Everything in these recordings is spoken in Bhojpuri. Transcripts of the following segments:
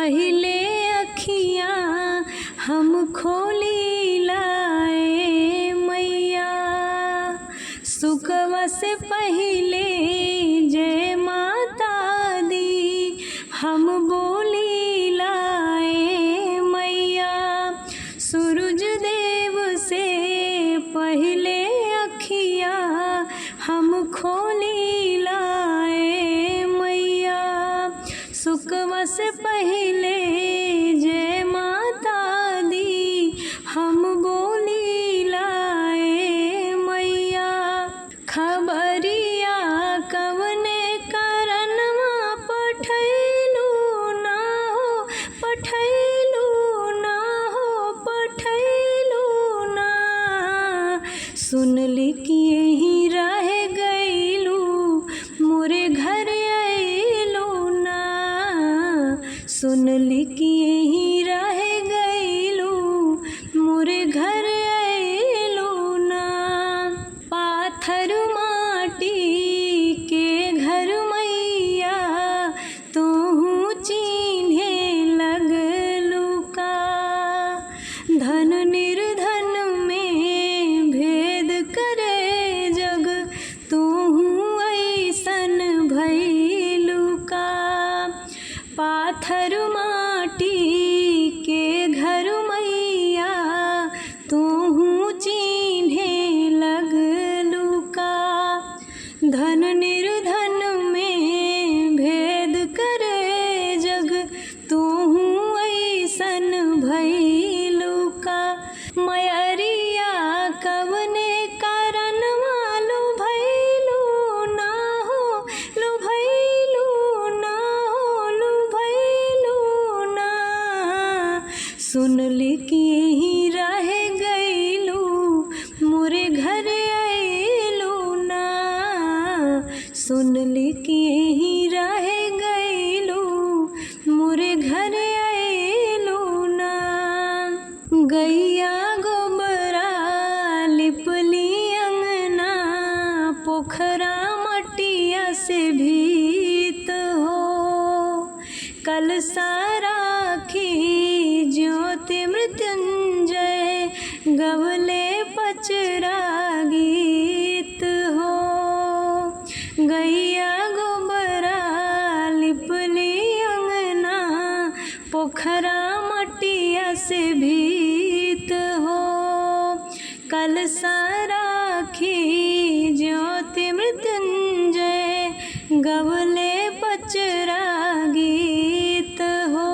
पहले अखियाँ हम खोली लाए मैया। सुकवा से पहले जय माता दी हम बोली लाए मैया। सूरज देव से पहले अखियाँ हम खोली लाए मैया। सुकवा से पहले जय माता दी हम बोली लाए मैया। खबरिया कवने करनवा पठैलू ना हो, पठैलू ना हो, पठैलू ना। सुनली कि यहीं रह गईलू मोरे घर अइलू ना। सुनली कि यहीं रह गईलू मोरे घर अइलू ना। पाथर माटी के घर मैया तोहू चिन्हे लगलू का। धन निर्धन में भेद करे जग तोहू ऐसन भइलू का। पाथर माटी के घर मैया तोहू चिन्हे लगलू का। धन निर्धन में भेद करे जग तोहू ऐसन भइलू का। मयरिया कवने कारण मालू भइलू ना हो, लू भइलू ना हो, लू भइलू ना। सुनली कि यहीं रह गईलू मोरे घर अइलू ना। सुनली कि यहीं रह गईलू मोरे घर अइलू ना। गैया गोबरा लिपली अंगना पोखरा मटिया से भीत हो। कलसा राखी ज्योति मृत्युंजय गवले पचरा गीत हो। गैया गोबरा लिपली अंगना पोखरा मटिया से भीत हो। कलसा राखी ज्योति मृत्युंजय गवले पचरा गीत हो।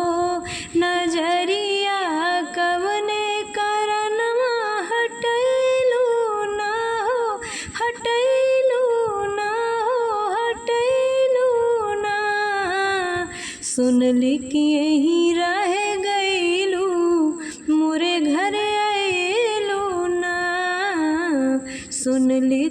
नजरिया कवने करनवा हटैलू ना हो, हटैलू ना हो, हटैलू ना। सुनली कि यहीं रह गईलू मोरे घर अइलू ना। सुनली